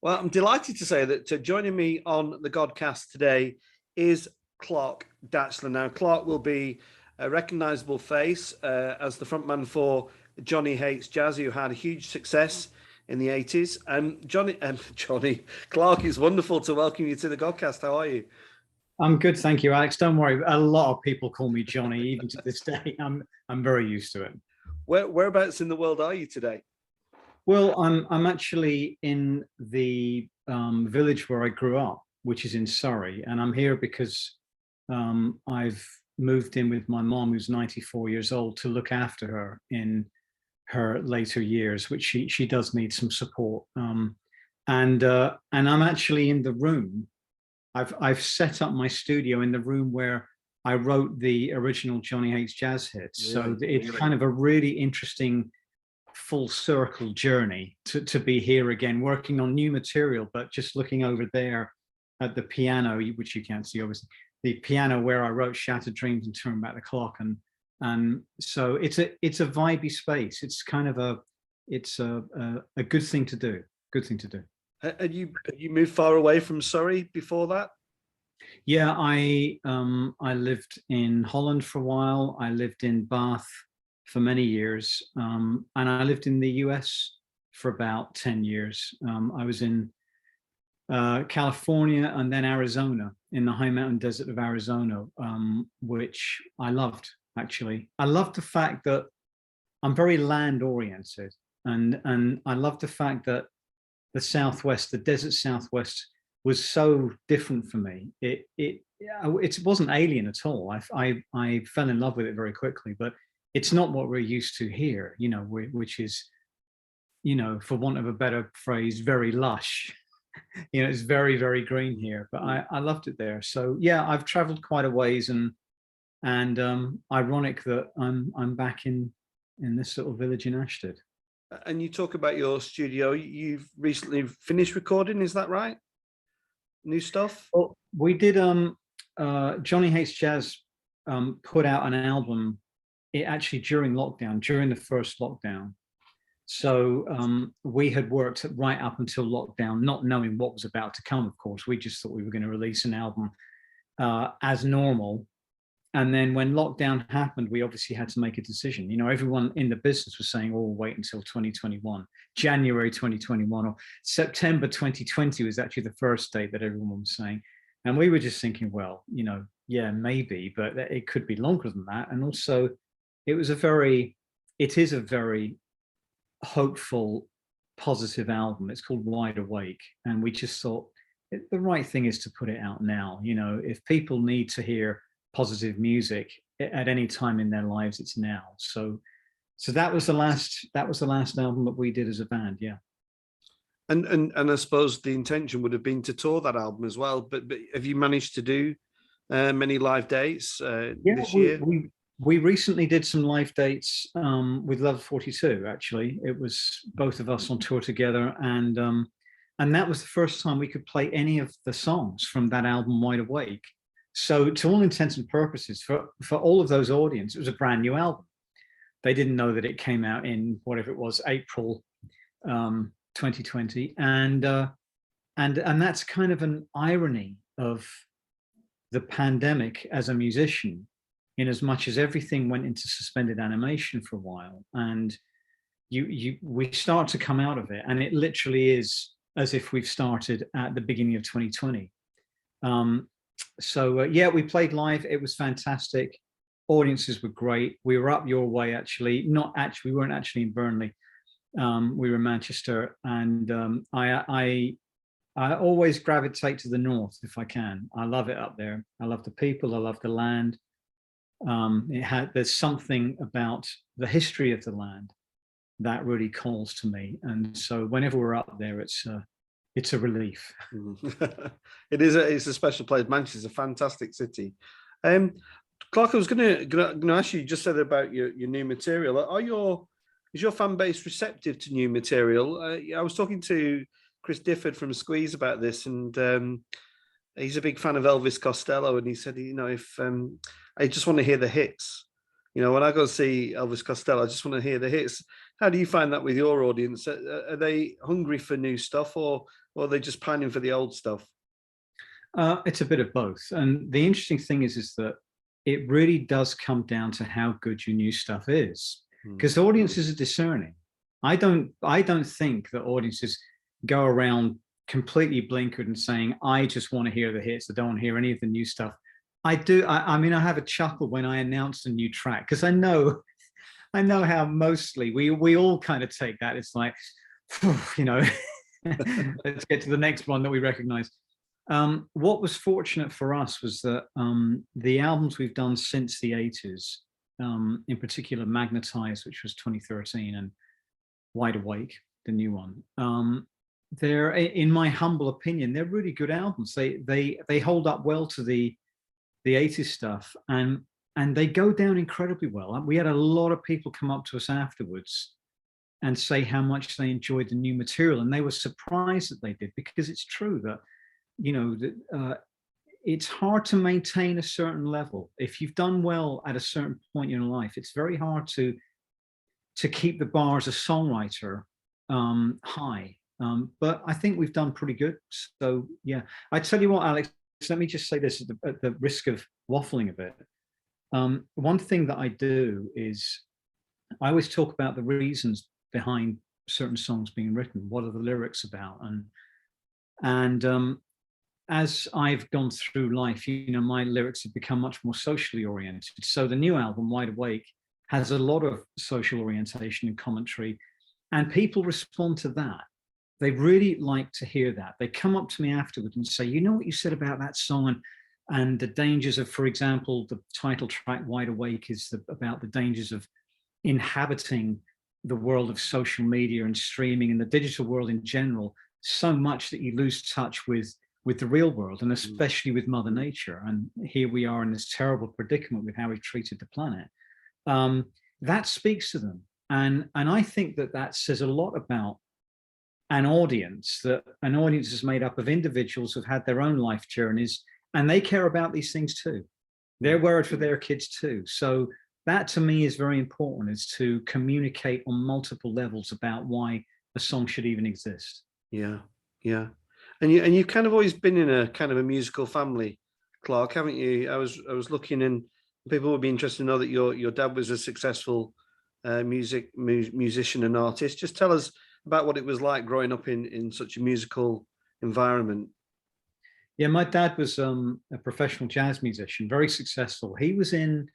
Well, I'm delighted to say that joining me on the Godcast today is Clark Datchler. Now, Clark will be a recognisable face as the frontman for Johnny Hates Jazz, who had a huge success in the 80s. Johnny, Clark, it's wonderful to welcome you to the Godcast. How are you? I'm good, thank you, Alex. Don't worry. A lot of people call me Johnny, even to this day. I'm very used to it. Whereabouts in the world are you today? Well, I'm actually in the village where I grew up, which is in Surrey, and I'm here because I've moved in with my mom, who's 94 years old, to look after her in her later years, which she does need some support. And I'm actually in the room. I've set up my studio in the room where I wrote the original Johnny Hates Jazz hits. So it's kind of a really interesting full circle journey to be here again, working on new material, but just looking over there at the piano, which you can't see obviously, the piano where I wrote Shattered Dreams and Turn Back the Clock. And so it's a vibey space. It's kind of a good thing to do. Good thing to do. Had you moved far away from Surrey before that? Yeah, I lived in Holland for a while. I lived in Bath for many years, and I lived in the US for about 10 years. I was in California and then Arizona, in the high mountain desert of Arizona, which I loved, actually. I loved the fact that I'm very land oriented, and I love the fact that the Southwest, the desert Southwest, was so different for me. It wasn't alien at all. I fell in love with it very quickly, but it's not what we're used to here, you know, which is, you know, for want of a better phrase, very lush. You know, it's very, very green here, but I loved it there. So yeah, I've traveled quite a ways, and ironic that I'm back in this little village in Ashford. And you talk about your studio. You've recently finished recording, is that right? New stuff? Well, we did Johnny Hates Jazz put out an album actually during lockdown, during the first lockdown. So we had worked right up until lockdown, not knowing what was about to come, of course. We just thought we were going to release an album as normal. And then when lockdown happened, we obviously had to make a decision. You know, everyone in the business was saying, oh, wait until 2021, January 2021, or September 2020 was actually the first date that everyone was saying. And we were just thinking, well, you know, yeah, maybe, but it could be longer than that. And also, it is a very hopeful, positive album. It's called Wide Awake. And we just thought the right thing is to put it out now. You know, if people need to hear positive music at any time in their lives, it's now. So that was the last album that we did as a band. Yeah. And I suppose the intention would have been to tour that album as well, but have you managed to do many live dates this year? We recently did some live dates with Love 42. Actually, it was both of us on tour together, and that was the first time we could play any of the songs from that album, Wide Awake. So to all intents and purposes, for all of those audience, it was a brand new album. They didn't know that it came out in whatever it was, April 2020, and that's kind of an irony of the pandemic as a musician, in as much as everything went into suspended animation for a while, and we start to come out of it, and it literally is as if we've started at the beginning of 2020. So yeah, we played live. It was fantastic. Audiences were great. We were up your way, actually. We weren't actually in Burnley. We were in Manchester, and I always gravitate to the north if I can. I love it up there. I love the people. I love the land. There's something about the history of the land that really calls to me, and so whenever we're up there, it's a relief. It's a special place. Manchester is a fantastic city. Clark, I was going to ask you. You just said about your new material. Is your fan base receptive to new material? I was talking to Chris Difford from Squeeze about this, and he's a big fan of Elvis Costello, and he said, you know, if I just want to hear the hits. You know, when I go see Elvis Costello, I just want to hear the hits. How do you find that with your audience? Are they hungry for new stuff, or are they just pining for the old stuff? It's a bit of both. And the interesting thing is that it really does come down to how good your new stuff is, Hmm. because audiences are discerning. I don't think that audiences go around completely blinkered and saying, I just want to hear the hits. I don't want to hear any of the new stuff. I do. I mean, I have a chuckle when I announce a new track because I know how mostly we all kind of take that. It's like, you know, let's get to the next one that we recognize. What was fortunate for us was that the albums we've done since the 80s, in particular Magnetize, which was 2013, and Wide Awake, the new one, they're, in my humble opinion, they're really good albums. They hold up well to the 80s stuff, and they go down incredibly well. We had a lot of people come up to us afterwards and say how much they enjoyed the new material, and they were surprised that they did, because it's true that, you know, that it's hard to maintain a certain level. If you've done well at a certain point in your life, it's very hard to keep the bar as a songwriter high. But I think we've done pretty good. So yeah, I tell you what, Alex, let me just say this at the risk of waffling a bit. One thing that I do is I always talk about the reasons behind certain songs being written. What are the lyrics about? And as I've gone through life, you know, my lyrics have become much more socially oriented. So the new album, Wide Awake, has a lot of social orientation and commentary, and people respond to that. They really like to hear that. They come up to me afterwards and say, you know what you said about that song, and the dangers of, for example, the title track, Wide Awake, is about the dangers of inhabiting the world of social media and streaming and the digital world in general so much that you lose touch with the real world, and especially with Mother Nature. And here we are in this terrible predicament with how we've treated the planet. That speaks to them. And I think that that says a lot about an audience, that an audience is made up of individuals who've had their own life journeys, and they care about these things too. They're worried for their kids too. So that to me is very important, is to communicate on multiple levels about why a song should even exist. Yeah, yeah. And you've kind of always been in a kind of a musical family, Clark, haven't you? I was looking, and people would be interested to know that your dad was a successful musician and artist. Just tell us about what it was like growing up in such a musical environment. Yeah, my dad was a professional jazz musician, very successful. He was in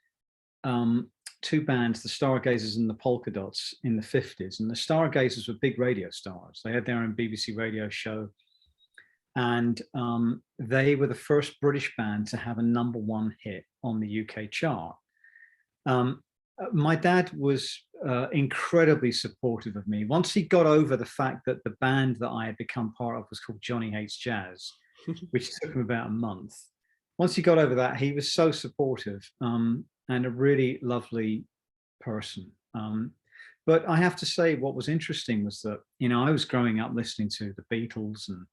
two bands, the Stargazers and the Polka Dots, in the 50s. And the Stargazers were big radio stars. They had their own BBC radio show. And they were the first British band to have a #1 hit on the UK chart. My dad was incredibly supportive of me. Once he got over the fact that the band that I had become part of was called Johnny Hates Jazz, which took him about a month. Once he got over that, he was so supportive, and a really lovely person. But I have to say, what was interesting was that, you know, I was growing up listening to the Beatles and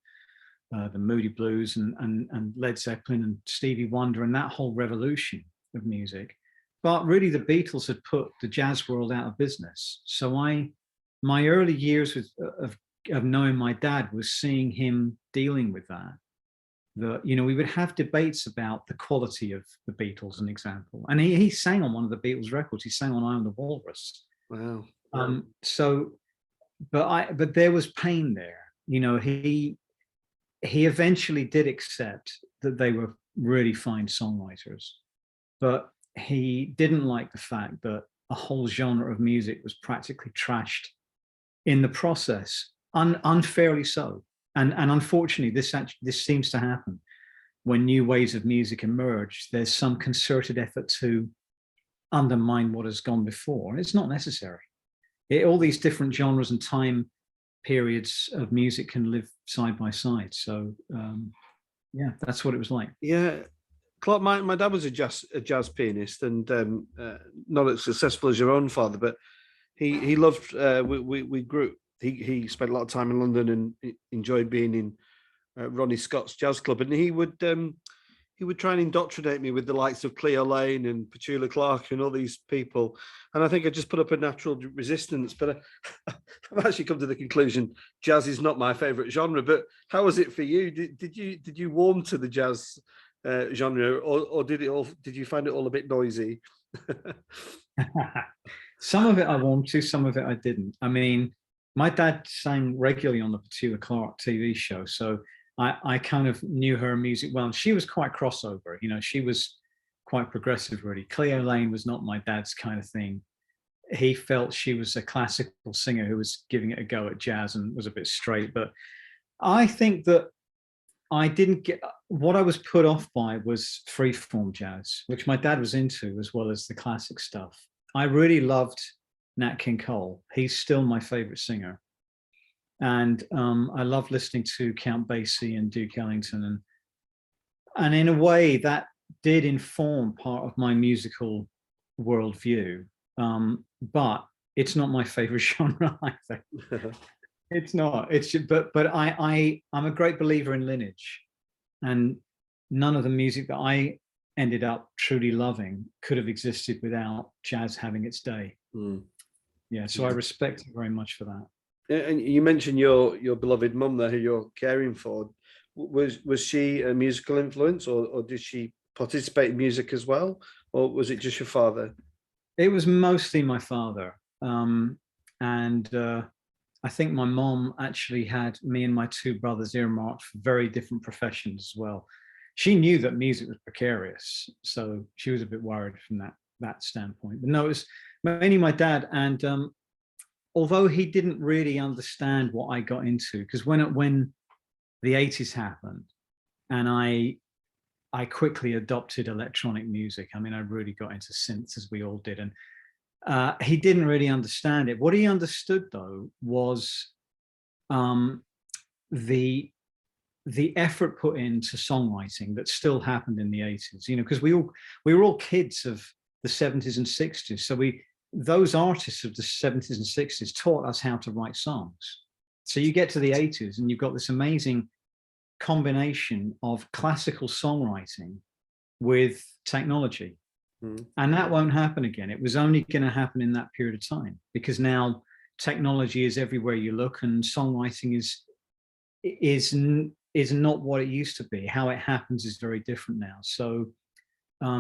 the Moody Blues and Led Zeppelin and Stevie Wonder and that whole revolution of music. But really, the Beatles had put the jazz world out of business. So my early years of knowing my dad was seeing him dealing with that. You know, we would have debates about the quality of the Beatles, an example. And he sang on one of the Beatles records. He sang on "I Am the Walrus." Wow. But there was pain there. You know, he eventually did accept that they were really fine songwriters, but he didn't like the fact that a whole genre of music was practically trashed in the process, unfairly so. And unfortunately, this seems to happen when new waves of music emerge. There's some concerted effort to undermine what has gone before, and it's not necessary. All these different genres and time periods of music can live side by side. So yeah, that's what it was like. Yeah, Clark, my dad was a jazz pianist, and not as successful as your own father, but he loved. We grew. He spent a lot of time in London and enjoyed being in Ronnie Scott's jazz club, and he he would try and indoctrinate me with the likes of Cleo Lane and Petula Clark and all these people. And I think I just put up a natural resistance. But I've actually come to the conclusion jazz is not my favorite genre. But how was it for you? Did you warm to the jazz genre, or did you find it all a bit noisy? Some of it I warmed to, some of it I didn't. I mean, my dad sang regularly on the Petula Clark TV show, so I kind of knew her music well. And she was quite crossover, you know, she was quite progressive, really. Cleo Lane was not my dad's kind of thing. He felt she was a classical singer who was giving it a go at jazz and was a bit straight. But I think that I didn't get, what I was put off by was freeform jazz, which my dad was into, as well as the classic stuff. I really loved Nat King Cole. He's still my favorite singer. And I love listening to Count Basie and Duke Ellington. And in a way that did inform part of my musical worldview. But it's not my favorite genre, I think. It's not. It's just, but I'm a great believer in lineage, and none of the music that I ended up truly loving could have existed without jazz having its day. Yeah, so I respect it very much for that. And you mentioned your beloved mum there, who you're caring for. Was she a musical influence, or did she participate in music as well, or was it just your father? It was mostly my father, and I think my mom actually had me and my two brothers earmarked for very different professions as well. She knew that music was precarious, so she was a bit worried from that standpoint. But no, it was mainly my dad, and although he didn't really understand what I got into, because when the 80s happened, and I quickly adopted electronic music. I mean, I really got into synths, as we all did, and he didn't really understand it. What he understood, though, was the effort put into songwriting that still happened in the 80s. You know, because we were all kids of the 70s and 60s, so those artists of the 70s and 60s taught us how to write songs. So you get to the 80s and you've got this amazing combination of classical songwriting with technology. And that won't happen again. It was only going to happen in that period of time, because now technology is everywhere you look, and songwriting is not what it used to be. How it happens is very different now. So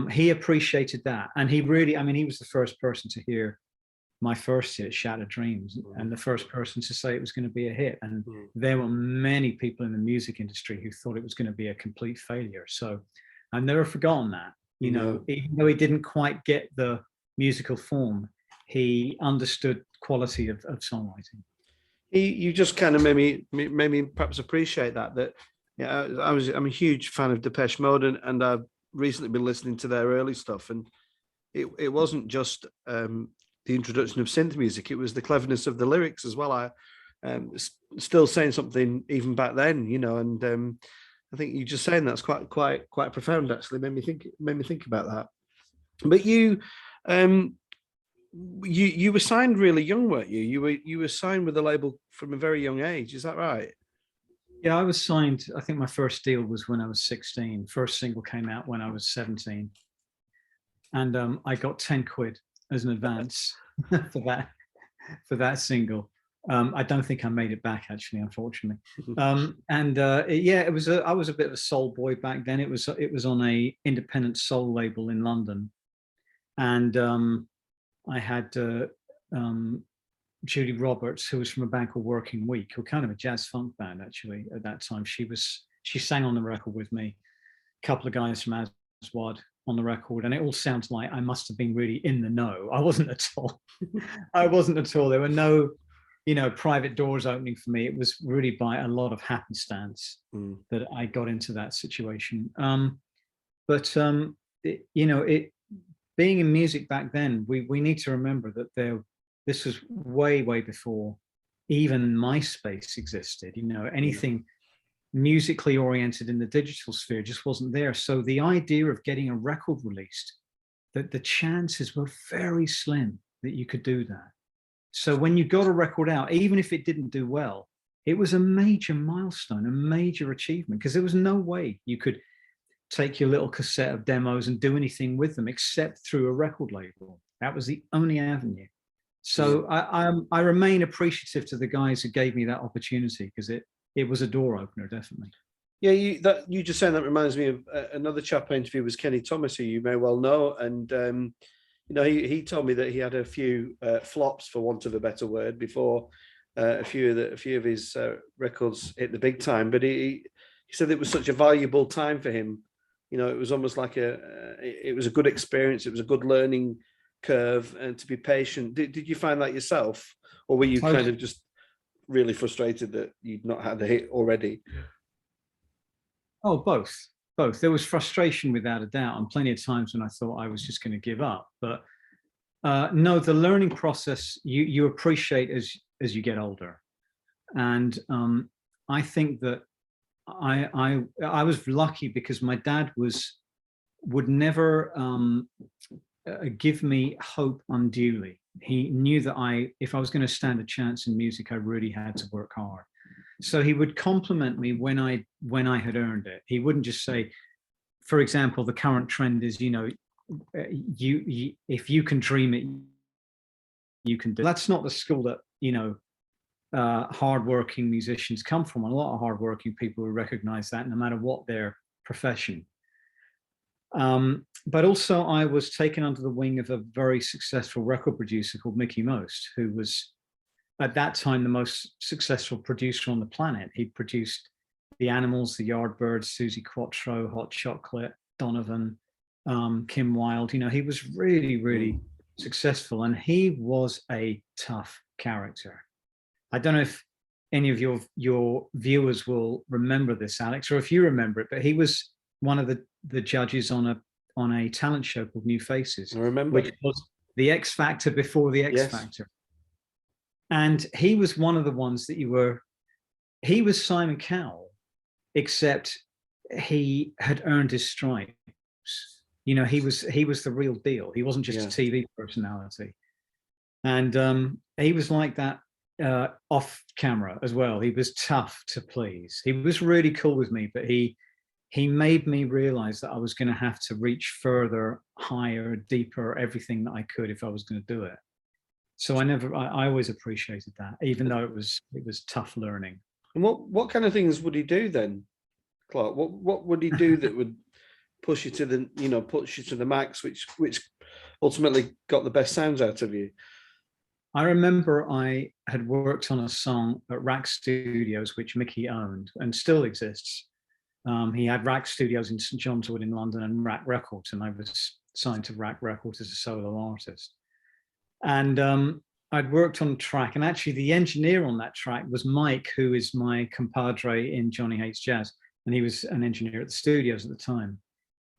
he appreciated that, and he really, I mean, he was the first person to hear my first hit, Shattered Dreams, and the first person to say it was going to be a hit. And there were many people in the music industry who thought it was going to be a complete failure. So I've never forgotten that. You know, even though he didn't quite get the musical form, he understood quality of songwriting. You just kind of made me perhaps appreciate that. Yeah, I'm a huge fan of Depeche Mode, and I've recently been listening to their early stuff, and it wasn't just the introduction of synth music; it was the cleverness of the lyrics as well. I still saying something even back then, you know, and I think you just saying that's quite profound. Actually, made me think about that. But you were signed really young, weren't you? You were signed with a label from a very young age. Is that right? Yeah, I was signed. I think my first deal was when I was 16. First single came out when I was 17, and I got 10 quid as an advance for that single. I don't think I made it back, actually, unfortunately. Yeah, it was. I was a bit of a soul boy back then. It was on a independent soul label in London, and I had Judy Roberts, who was from a band called Working Week, who were kind of a jazz funk band actually at that time. She sang on the record with me. A couple of guys from Aswad on the record, and it all sounds like I must have been really in the know. I wasn't at all. I wasn't at all. There were no, you know, private doors opening for me. It was really by a lot of happenstance that I got into that situation. Being in music back then, we need to remember that this was way before even MySpace existed. You know, anything musically oriented in the digital sphere just wasn't there. So the idea of getting a record released, that the chances were very slim that you could do that. So when you got a record out, even if it didn't do well, it was a major milestone, a major achievement, because there was no way you could take your little cassette of demos and do anything with them except through a record label. That was the only avenue. So I remain appreciative to the guys who gave me that opportunity, because it was a door opener, definitely. Yeah, you just saying that reminds me of another chap I interviewed, was Kenny Thomas, who you may well know, and you know, he told me that he had a few flops, for want of a better word, before a few of his records hit the big time. But he said it was such a valuable time for him. You know, it was almost like it was a good experience. It was a good learning curve, and to be patient. Did you find that yourself, or were you kind of just really frustrated that you'd not had a hit already? Oh, both. There was frustration without a doubt, and plenty of times when I thought I was just going to give up. But no, the learning process you appreciate as you get older, and I think that I was lucky, because my dad would never give me hope unduly. He knew that if I was going to stand a chance in music, I really had to work hard. So he would compliment me when I had earned it. He wouldn't just say, for example, the current trend is, you know, you if you can dream it, you can do it. That's not the school that, you know, hardworking musicians come from. A lot of hardworking people will recognize that, no matter what their profession. But also, I was taken under the wing of a very successful record producer called Mickey Most, who was at that time the most successful producer on the planet. He produced the Animals, the Yardbirds, Susie Quattro, Hot Chocolate, Donovan, Kim Wilde. You know, he was really, really successful, and he was a tough character. I don't know if any of your viewers will remember this, Alex, or if you remember it, but he was one of the judges on a talent show called New Faces. I remember. Which was the X Factor before the X Factor. And he was one of the ones that he was Simon Cowell, except he had earned his stripes. You know, he was the real deal. He wasn't just a TV personality. And he was like that off camera as well. He was tough to please. He was really cool with me, but he made me realize that I was going to have to reach further, higher, deeper, everything that I could if I was going to do it. So I always appreciated that, even though it was tough learning. And what kind of things would he do then, Clark? What would he do that would push you to the max, which ultimately got the best sounds out of you? I remember I had worked on a song at Rack Studios, which Mickey owned and still exists. He had Rack Studios in St John's Wood in London and Rack Records, and I was signed to Rack Records as a solo artist. And I'd worked on a track, and actually the engineer on that track was Mike, who is my compadre in Johnny Hates Jazz, and he was an engineer at the studios at the time.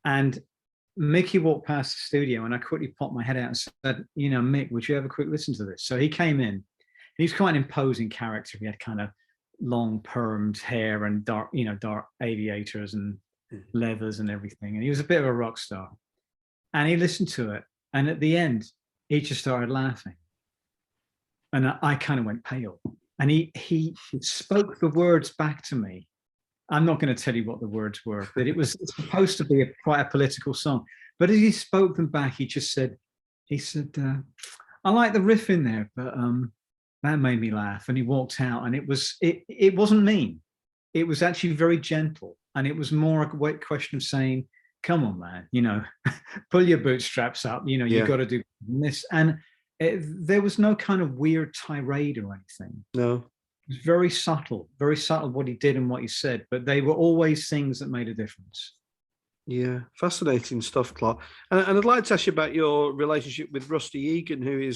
And Mickey walked past the studio, and I quickly popped my head out and said, you know, Mick, would you have a quick listen to this? So he came in, and he was quite an imposing character. He had kind of long permed hair and dark aviators and leathers and everything. And he was a bit of a rock star. And he listened to it. And at the end, he just started laughing. And I kind of went pale. And he spoke the words back to me. I'm not going to tell you what the words were, but it was supposed to be quite a political song. But as he spoke them back, he said, I like the riff in there, but that made me laugh. And he walked out, and it wasn't mean. It was actually very gentle. And it was more a question of saying, come on, man, you know, pull your bootstraps up, you know, you got to do this. And there was no kind of weird tirade or anything. No. It was very subtle what he did and what he said, but they were always things that made a difference. Yeah, fascinating stuff, Clark. And I'd like to ask you about your relationship with Rusty Egan, who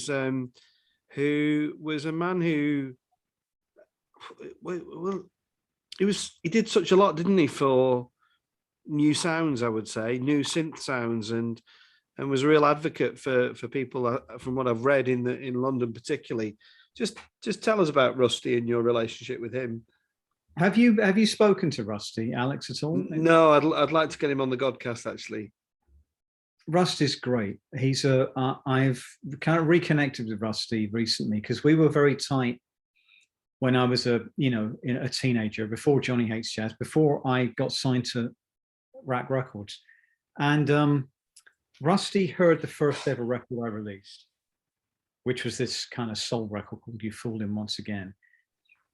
was a man who, well, he did such a lot, didn't he, for new sounds, I would say, new synth sounds, and was a real advocate for people, from what I've read in London particularly. Just tell us about Rusty and your relationship with him. Have you spoken to Rusty, Alex, at all? No, I'd like to get him on the Godcast, actually. Rusty's great. I've kind of reconnected with Rusty recently, because we were very tight when I was a teenager, before Johnny Hates Jazz, before I got signed to Rack Records. And Rusty heard the first ever record I released, which was this kind of soul record called You Fooled Him Once Again.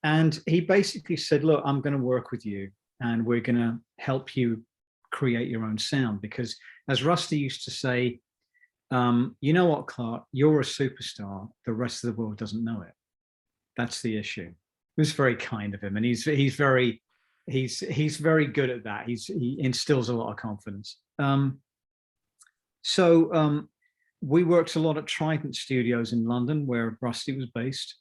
And he basically said, look, I'm going to work with you and we're going to help you create your own sound. Because as Rusty used to say, you know what, Clark, you're a superstar. The rest of the world doesn't know it. That's the issue. It was very kind of him. And he's very good at that. He instills a lot of confidence. So we worked a lot at Trident Studios in London, where Rusty was based.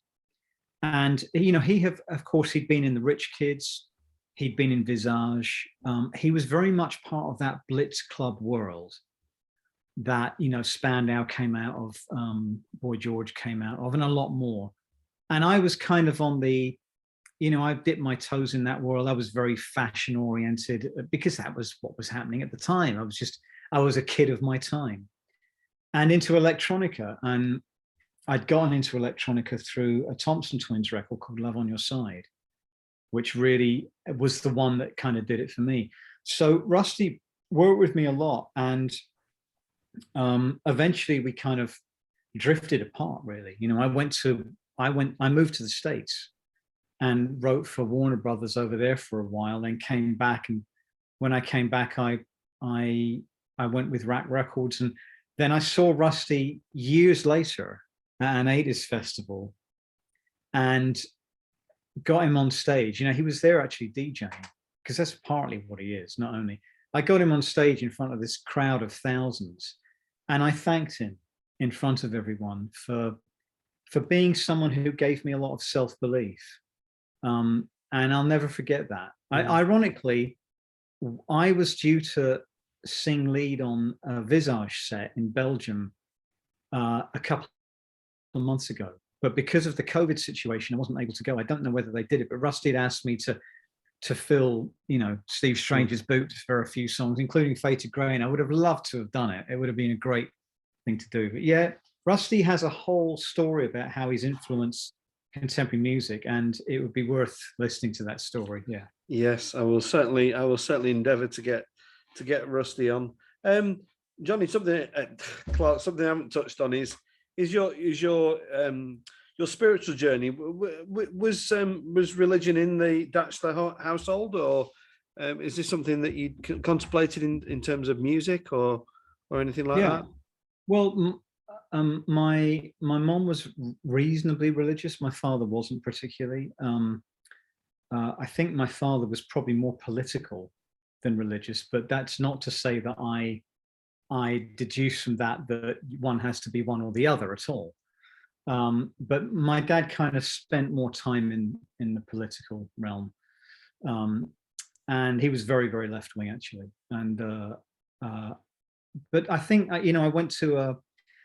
And, you know, of course, he'd been in the Rich Kids. He'd been in Visage. He was very much part of that Blitz Club world that, you know, Spandau came out of, Boy George came out of, and a lot more. And I was kind of on the, you know, I dipped my toes in that world. I was very fashion oriented because that was what was happening at the time. I was a kid of my time, and into electronica. And I'd gone into electronica through a Thompson Twins record called Love on Your Side, which really was the one that kind of did it for me. So Rusty worked with me a lot, and eventually we kind of drifted apart, really. You know, I moved to the States and wrote for Warner Brothers over there for a while, then came back. And when I came back, I went with Rack Records. And then I saw Rusty years later at an 80s festival and got him on stage. You know, he was there actually DJing, because that's partly what he is. Not only, I got him on stage in front of this crowd of thousands, and I thanked him in front of everyone for being someone who gave me a lot of self-belief. And I'll never forget that. Ironically, I was due to sing lead on a Visage set in Belgium a couple of months ago, but because of the COVID situation, I wasn't able to go. I don't know whether they did it, but Rusty had asked me to fill, you know, Steve Strange's boots for a few songs, including Fated Grey, and I would have loved to have done it. It would have been a great thing to do. But yeah, Rusty has a whole story about how he's influenced contemporary music, and it would be worth listening to that story. Yeah. Yes, I will certainly endeavour to get Rusty on. Johnny, something Clark, something I haven't touched on is your spiritual journey. Was religion in the Datchler household, or is this something that you contemplated in terms of music or anything like that? Well, my mom was reasonably religious. My father wasn't particularly. I think my father was probably more political than religious, but that's not to say that I deduce from that one has to be one or the other at all. But my dad kind of spent more time in the political realm, and he was very, very left wing actually. And but I think, you know, I went to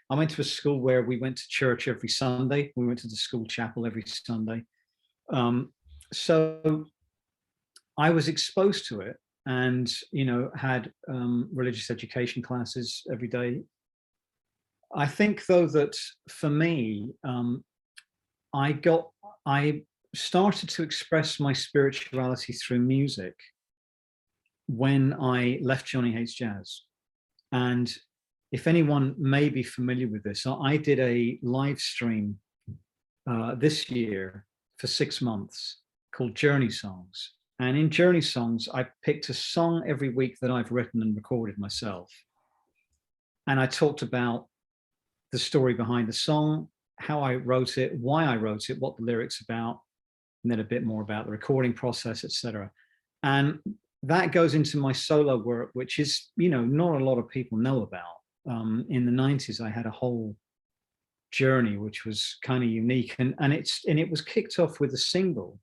a school where we went to church every Sunday. We went to the school chapel every Sunday. So I was exposed to it, and, you know, had religious education classes every day. I think, though, that for me, I started to express my spirituality through music when I left Johnny Hates Jazz. And if anyone may be familiar with this, I did a live stream this year for 6 months called Journey Songs. And in Journey Songs, I picked a song every week that I've written and recorded myself. And I talked about the story behind the song, how I wrote it, why I wrote it, what the lyrics about, and then a bit more about the recording process, etc. And that goes into my solo work, which is, you know, not a lot of people know about. In the 90s, I had a whole journey which was kind of unique, and it was kicked off with a single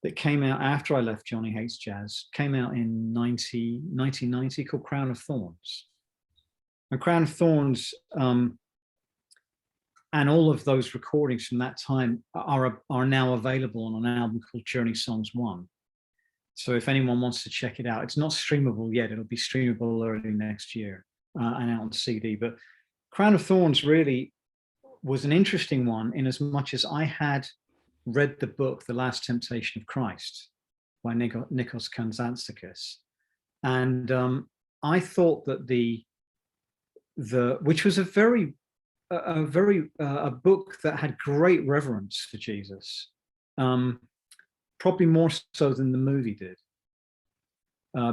that came out after I left Johnny Hates Jazz. Came out in 1990 called Crown of Thorns. And Crown of Thorns, and all of those recordings from that time are now available on an album called Journey Songs 1. So if anyone wants to check it out, it's not streamable yet. It'll be streamable early next year and out on CD. But Crown of Thorns really was an interesting one, in as much as I had read the book The Last Temptation of Christ by Nikos Kazantzakis. And I thought that which was a book that had great reverence for Jesus, probably more so than the movie did,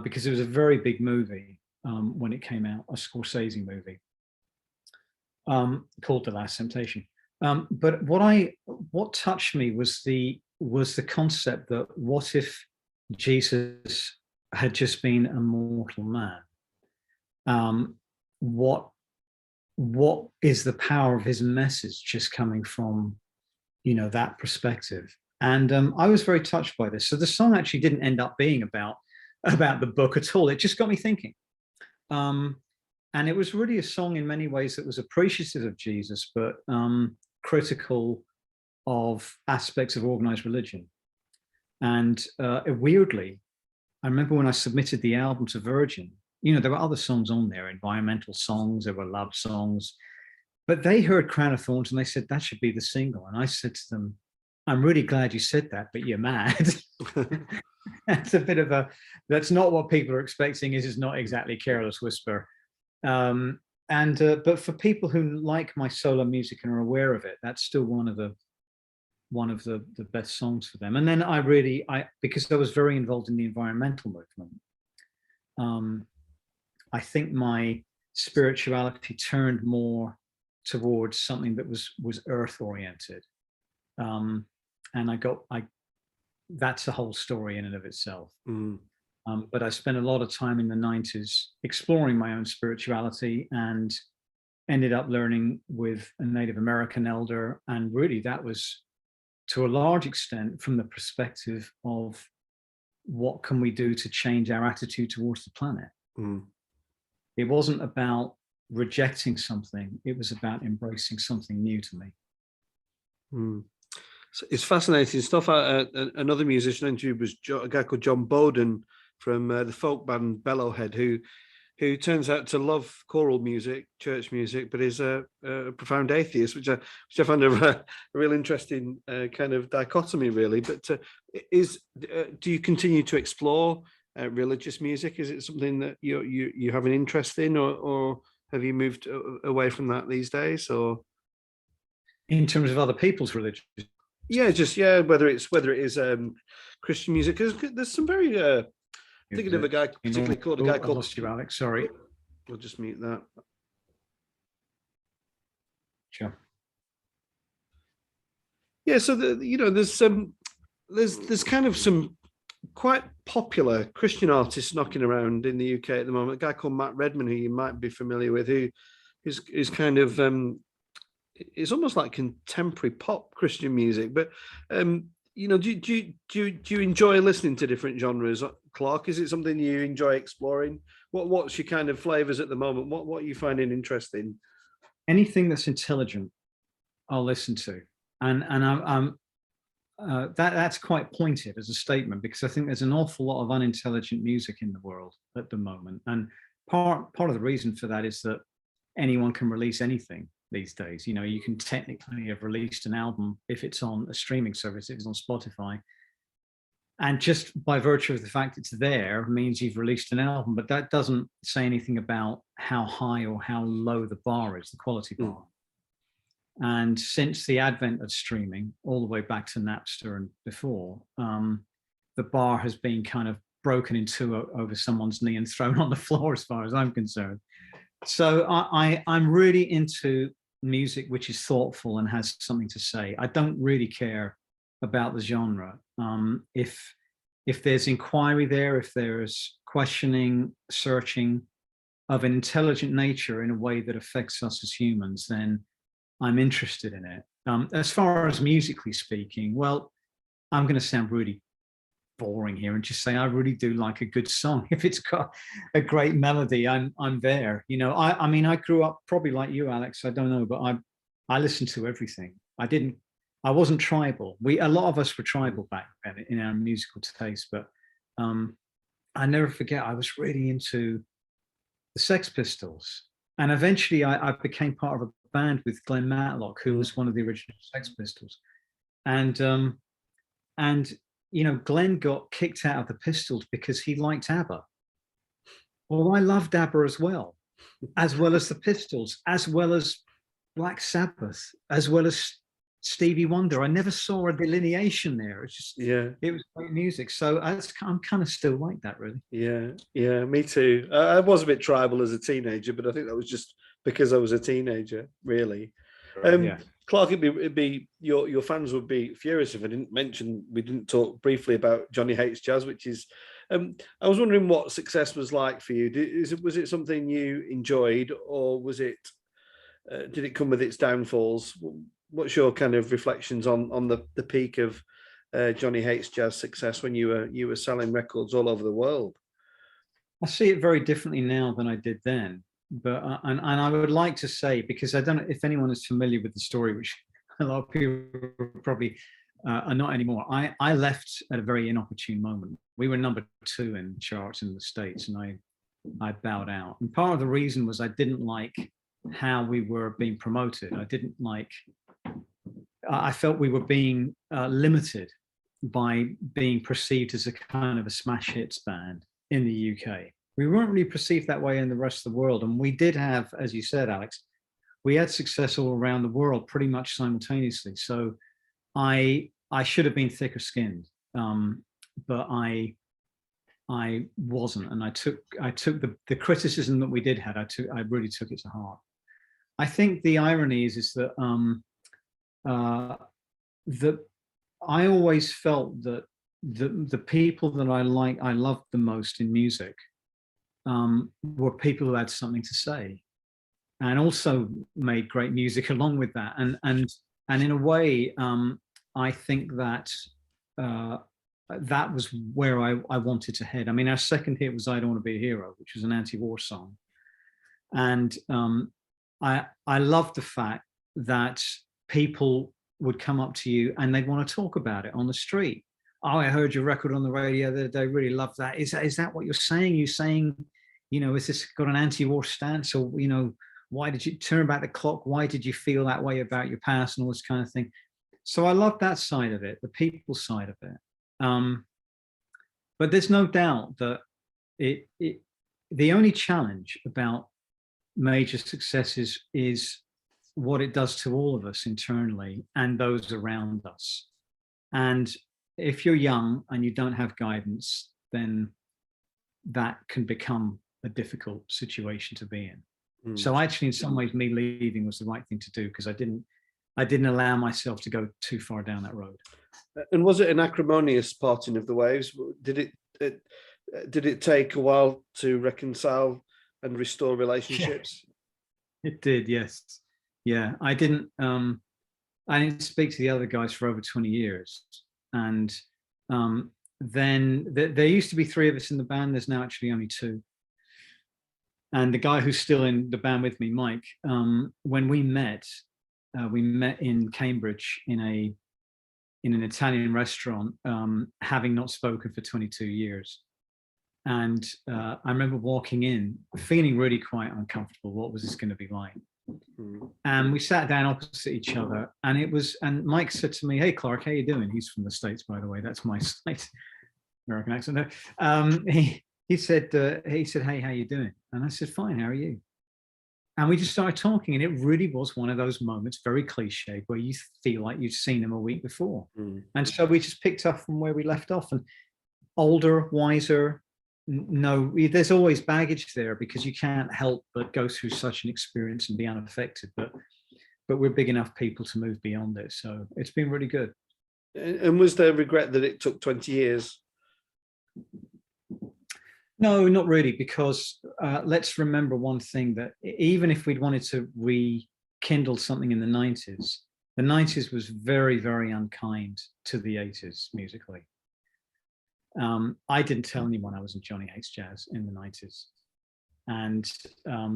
because it was a very big movie when it came out, a Scorsese movie called The Last Temptation. But what touched me was the concept that what if Jesus had just been a mortal man? What is the power of his message just coming from, that perspective? And I was very touched by this. So the song actually didn't end up being about the book at all. It just got me thinking. And it was really a song in many ways that was appreciative of Jesus, but critical of aspects of organized religion. And weirdly, I remember when I submitted the album to Virgin, there were other songs on there, environmental songs, there were love songs, but they heard Crown of Thorns and they said that should be the single. And I said to them, I'm really glad you said that, but you're mad. That's a bit of that's not what people are expecting. This is not exactly Careless Whisper. But for people who like my solo music and are aware of it, that's still one of the best songs for them. And then because I was very involved in the environmental movement, I think my spirituality turned more towards something that was earth oriented. And that's a whole story in and of itself. But I spent a lot of time in the 90s exploring my own spirituality and ended up learning with a Native American elder. And really that was, to a large extent, from the perspective of what can we do to change our attitude towards the planet. It wasn't about rejecting something, it was about embracing something new to me. So it's fascinating stuff. Another musician I interviewed was a guy called John Bowden from the folk band Bellowhead, who turns out to love choral music, church music, but is a profound atheist, which I found a real interesting kind of dichotomy, really. But do you continue to explore religious music? Is it something that you have an interest in, or have you moved away from that these days? Or in terms of other people's religion? Whether it is Christian music, because there's some very thinking of a guy particularly called I lost you, Alex. Sorry. We'll just mute that. Sure. Yeah, so there's kind of some quite popular Christian artists knocking around in the UK at the moment. A guy called Matt Redman, who you might be familiar with, who is kind of it's almost like contemporary pop Christian music. But do you enjoy listening to different genres, Clark? Is it something you enjoy exploring? What's your kind of flavors at the moment? What are you finding interesting? Anything that's intelligent, I'll listen to, and that's quite pointed as a statement, because I think there's an awful lot of unintelligent music in the world at the moment, and part of the reason for that is that anyone can release anything these days. You can technically have released an album if it's on a streaming service, if it's on Spotify, and just by virtue of the fact it's there means you've released an album, but that doesn't say anything about how high or how low the bar is, the quality bar. And since the advent of streaming, all the way back to Napster and before, the bar has been kind of broken in two over someone's knee and thrown on the floor, as far as I'm concerned. So I'm really into music which is thoughtful and has something to say. I don't really care about the genre. If there's inquiry there, if there's questioning, searching of an intelligent nature in a way that affects us as humans, then I'm interested in it. As far as musically speaking, well, I'm going to sound really boring here and just say I really do like a good song. If it's got a great melody, I'm there. I mean, I grew up probably like you, Alex. I don't know, but I listened to everything. I wasn't tribal. A lot of us were tribal back then in our musical taste, but I never forget, I was really into the Sex Pistols, and eventually I became part of a band with Glenn Matlock, who was one of the original Sex Pistols, and Glenn got kicked out of the Pistols because he liked ABBA. Well, I love ABBA as well as the Pistols, as well as Black Sabbath, as well as Stevie Wonder. I never saw a delineation there. It's just, Yeah. it was great music. So I'm kind of still like that, really. Yeah, yeah, me too. I was a bit tribal as a teenager, but I think that was just because I was a teenager, really. Yeah. Clark, it'd be your fans would be furious if I didn't mention we didn't talk briefly about Johnny Hates Jazz, which is. I was wondering what success was like for you. Was it something you enjoyed, or was it? Did it come with its downfalls? What's your kind of reflections on the peak of Johnny Hates Jazz success when you were selling records all over the world? I see it very differently now than I did then. But and I would like to say, because I don't know if anyone is familiar with the story, which a lot of people probably are not anymore. I left at a very inopportune moment. We were #2 in charts in the States, and I bowed out. And part of the reason was I didn't like how we were being promoted. I felt we were being limited by being perceived as a kind of a smash hits band in the UK. We weren't really perceived that way in the rest of the world. And we did have, as you said, Alex, we had success all around the world pretty much simultaneously. So I should have been thicker skinned, but I wasn't. And I took the criticism that we did have, I really took it to heart. I think the irony is that that I always felt that the people that I loved the most in music were people who had something to say, and also made great music along with that. And in a way, I think that that was where I wanted to head. I mean, our second hit was "I Don't Want to Be a Hero," which was an anti-war song, and I loved the fact that people would come up to you and they'd want to talk about it on the street. Oh, I heard your record on the radio the other day. Really love that. Is that what you're saying? You're saying, is this got an anti-war stance, or why did you turn back the clock? Why did you feel that way about your past and all this kind of thing? So I love that side of it, the people side of it. But there's no doubt that the only challenge about major successes is what it does to all of us internally and those around us. And if you're young and you don't have guidance, then that can become a difficult situation to be in. So actually, in some ways, me leaving was the right thing to do, because I didn't allow myself to go too far down that road. And was it an acrimonious parting of the waves? Did it take a while to reconcile and restore relationships? Yeah, it did, yes. Yeah, I didn't speak to the other guys for over 20 years. And then there used to be 3 of us in the band. There's now actually only 2. And the guy who's still in the band with me, Mike, when we met in Cambridge in an Italian restaurant, having not spoken for 22 years. And I remember walking in, feeling really quite uncomfortable. What was this going to be like? And we sat down opposite each other, and Mike said to me, "Hey, Clark, how you doing?" He's from the States, by the way. That's my slight American accent there. He said, "Hey, how you doing?" And I said, "Fine, how are you?" And we just started talking, and it really was one of those moments, very cliched, where you feel like you'd seen him a week before. And so we just picked up from where we left off, and older, wiser. No, there's always baggage there, because you can't help but go through such an experience and be unaffected. But we're big enough people to move beyond it. So it's been really good. And was there regret that it took 20 years? No, not really, because let's remember one thing, that even if we'd wanted to rekindle something in the 90s was very, very unkind to the 80s musically. I didn't tell anyone I was in Johnny Hates Jazz in the 90s. And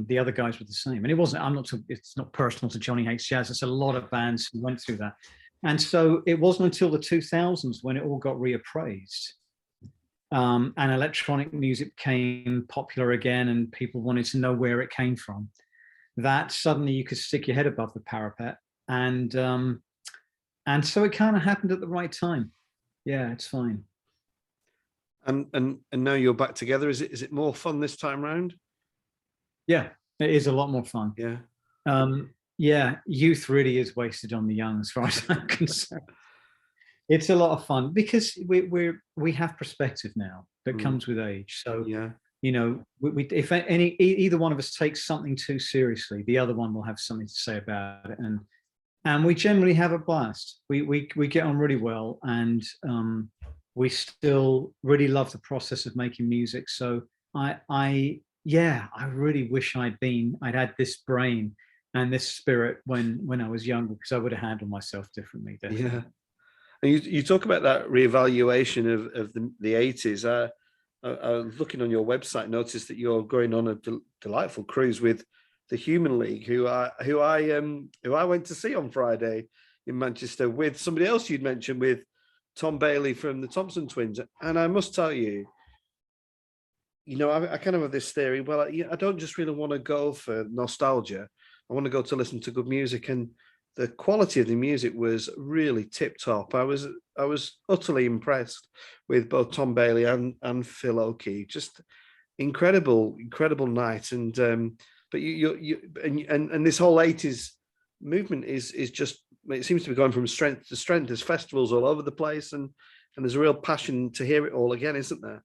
the other guys were the same. And it's not personal to Johnny Hates Jazz. It's a lot of bands who went through that. And so it wasn't until the 2000s when it all got reappraised. And electronic music became popular again, and people wanted to know where it came from, that suddenly you could stick your head above the parapet. And so it kind of happened at the right time. Yeah, it's fine. And now you're back together. Is it more fun this time round? Yeah, it is a lot more fun. Yeah. Yeah, youth really is wasted on the young, as far as I'm concerned. It's a lot of fun because we have perspective now that Mm, comes with age. So yeah. if either one of us takes something too seriously, the other one will have something to say about it, and we generally have a blast. We get on really well, and we still really love the process of making music. So I really wish I'd had this brain and this spirit when I was younger, because I would have handled myself differently, definitely. Yeah. And you talk about that reevaluation of the 80s. I was looking on your website, noticed that you're going on a delightful cruise with the Human League, who I went to see on Friday in Manchester with somebody else you'd mentioned, with Tom Bailey from the Thompson Twins. And I must tell you, I kind of have this theory. Well, I don't just really want to go for nostalgia. I want to go to listen to good music, and the quality of the music was really tip top. I was utterly impressed with both Tom Bailey and Phil Oakey. Just incredible night. And but and this whole 80s movement is just, it seems to be going from strength to strength. There's festivals all over the place, and there's a real passion to hear it all again, isn't there?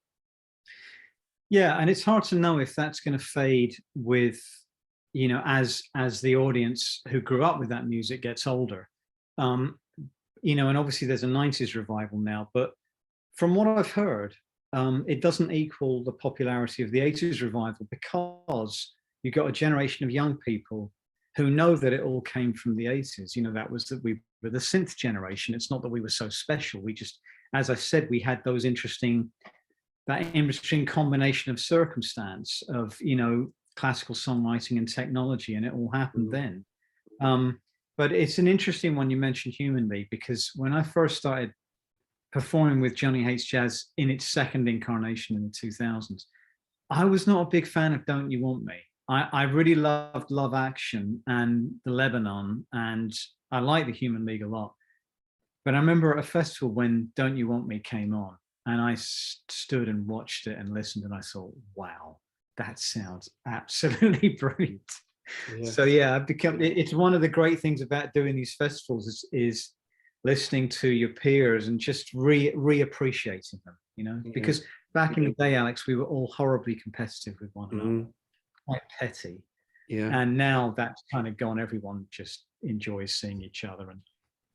Yeah, and it's hard to know if that's going to fade with, as the audience who grew up with that music gets older. Um, and obviously there's a 90s revival now, but from what I've heard, it doesn't equal the popularity of the 80s revival, because you've got a generation of young people who know that it all came from the 80s. That was that we were the synth generation. It's not that we were so special. We just, as I said, we had that interesting combination of circumstance of, classical songwriting and technology, and it all happened then. But it's an interesting one. You mentioned Human League, because when I first started performing with Johnny Hates Jazz in its second incarnation in the 2000s, I was not a big fan of Don't You Want Me. I really loved Love Action and the Lebanon, and I like the Human League a lot. But I remember at a festival when Don't You Want Me came on, and I stood and watched it and listened, and I thought, wow, that sounds absolutely brilliant. Yeah. So yeah, it's one of the great things about doing these festivals is listening to your peers and just reappreciating them, Yeah. because back in the day, Alex, we were all horribly competitive with one another, quite petty. Yeah. And now that's kind of gone. Everyone just enjoys seeing each other, and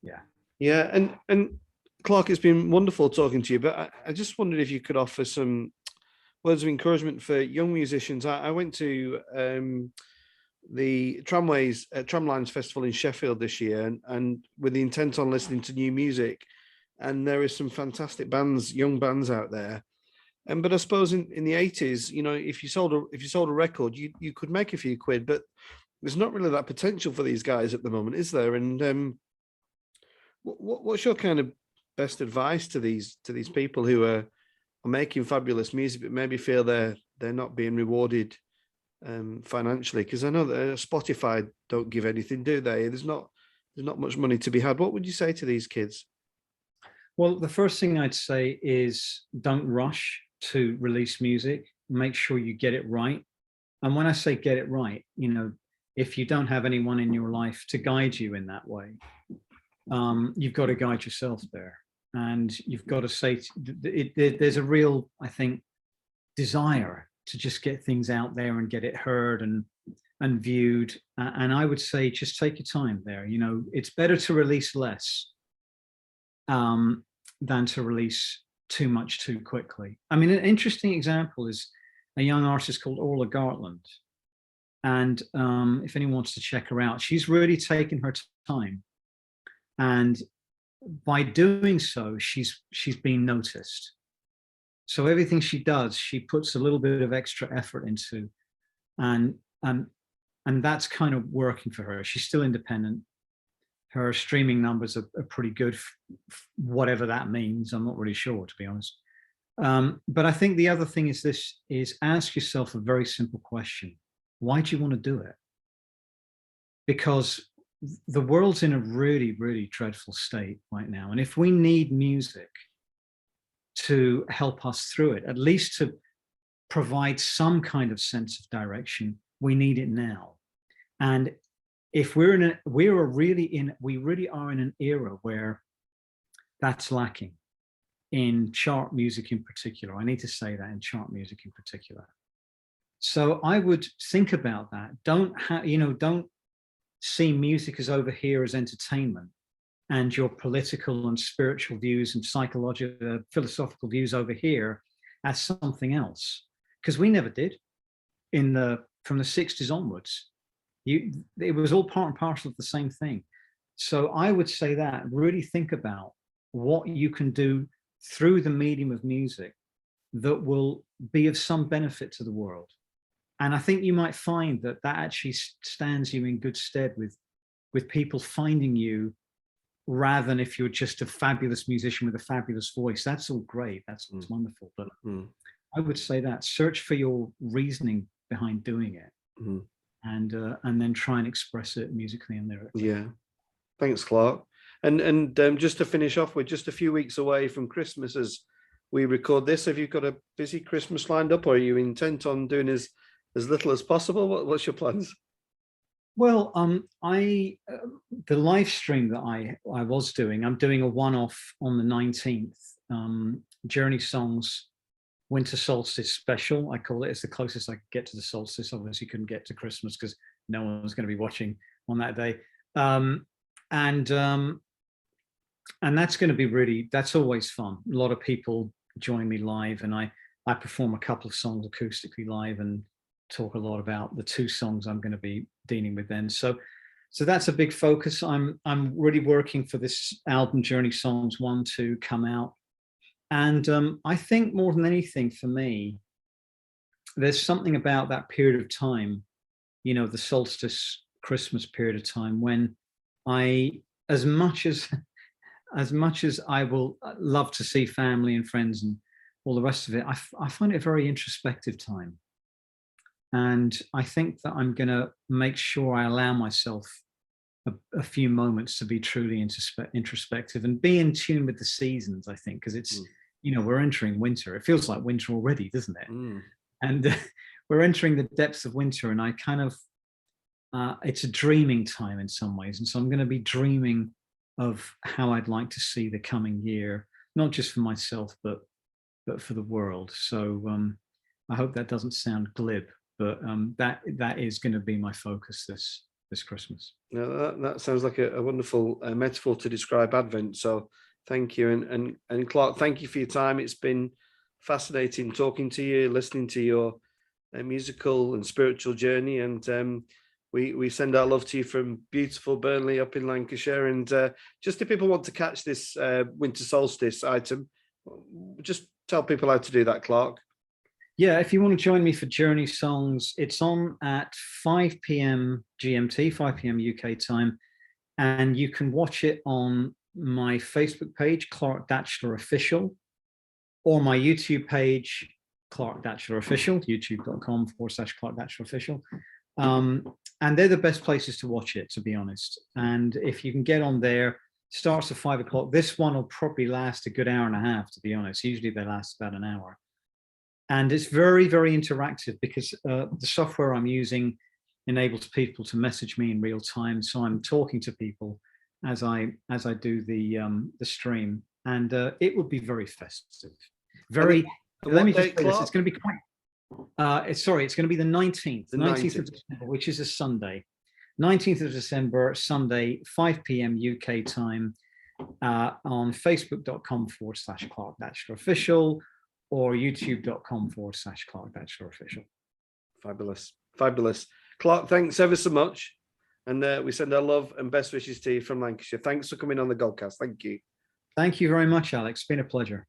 yeah. Yeah. And Clark, it's been wonderful talking to you, but I just wondered if you could offer some words of encouragement for young musicians. I went to the Tramlines Festival in Sheffield this year, and with the intent on listening to new music, and there is some fantastic bands, young bands out there. But I suppose in the 80s, if you sold a record, you could make a few quid, but there's not really that potential for these guys at the moment, is there? And what's your kind of best advice to these people who are making fabulous music, but maybe feel they're not being rewarded financially? Because I know that Spotify don't give anything, do they? There's not much money to be had. What would you say to these kids? Well, the first thing I'd say is don't rush to release music. Make sure you get it right. And when I say get it right, if you don't have anyone in your life to guide you in that way, you've got to guide yourself there. And you've got to say, there's a real, I think, desire to just get things out there and get it heard and viewed. And I would say just take your time there. It's better to release less than to release too much too quickly. I mean, an interesting example is a young artist called Orla Gartland. And if anyone wants to check her out, she's really taken her time. And by doing so, she's been noticed. So everything she does, she puts a little bit of extra effort into, and that's kind of working for her. She's still independent. Her streaming numbers are pretty good, whatever that means. I'm not really sure, to be honest. But I think the other thing is ask yourself a very simple question. Why do you want to do it? Because the world's in a really, really dreadful state right now. And if we need music to help us through it, at least to provide some kind of sense of direction. We need it now. And if we really are in an era where that's lacking, in chart music in particular. I need to say that, in chart music in particular. So I would think about that. Don't see music as over here as entertainment, and your political and spiritual views and psychological, philosophical views over here as something else. Because we never did from the 60s onwards. It was all part and parcel of the same thing. So I would say that really think about what you can do through the medium of music that will be of some benefit to the world. And I think you might find that actually stands you in good stead with people finding you, rather than if you're just a fabulous musician with a fabulous voice. That's all great. That's wonderful. But I would say that search for your reasoning behind doing it, and then try and express it musically and lyrically. Yeah. Thanks, Clark. And just to finish off, we're just a few weeks away from Christmas as we record this. Have you got a busy Christmas lined up, or are you intent on doing as little as possible? What's your plans? Well, the live stream that I was doing, I'm doing a one-off on the 19th, Journey Songs Winter Solstice Special. I call it. It's the closest I could get to the solstice. Obviously couldn't get to Christmas because no one was going to be watching on that day. And that's going to be that's always fun. A lot of people join me live, and I perform a couple of songs acoustically live and talk a lot about the 2 songs I'm going to be dealing with then. So that's a big focus. I'm really working for this album, Journey Songs 1, to come out. And I think more than anything for me, there's something about that period of time, the solstice Christmas period of time, when as much as I will love to see family and friends and all the rest of it, I find it a very introspective time. And I think that I'm going to make sure I allow myself a few moments to be truly introspective and be in tune with the seasons, I think, because it's, we're entering winter. It feels like winter already, doesn't it? And we're entering the depths of winter, and I kind of, it's a dreaming time in some ways. And so I'm going to be dreaming of how I'd like to see the coming year, not just for myself, but for the world. So I hope that doesn't sound glib, but that is going to be my focus this Christmas. No, that sounds like a wonderful metaphor to describe Advent. So thank you. And Clark, thank you for your time. It's been fascinating talking to you, listening to your musical and spiritual journey. And we send our love to you from beautiful Burnley up in Lancashire. And just if people want to catch this winter solstice item, just tell people how to do that, Clark. Yeah, if you want to join me for Journey Songs, it's on at 5 p.m. GMT, 5 p.m. UK time. And you can watch it on my Facebook page, Clark Datchler Official, or my YouTube page, Clark Datchler Official, youtube.com/Clark Datchler Official. And they're the best places to watch it, to be honest. And if you can get on there, starts at 5 o'clock. This one will probably last a good hour and a half, to be honest. Usually they last about an hour. And it's very, very interactive because the software I'm using enables people to message me in real time. So I'm talking to people as I do the stream, and it will be very festive. Let me just say this. It's going to be quite. It's going to be the 19th, the 19th of December, which is a Sunday. 19th of December, Sunday, 5 p.m. UK time, on facebook.com/Clark Datchler Official, or youtube.com/Clark Datchler Official. Fabulous. Clark, thanks ever so much. And we send our love and best wishes to you from Lancashire. Thanks for coming on the Goldcast. Thank you. Thank you very much, Alex. It's been a pleasure.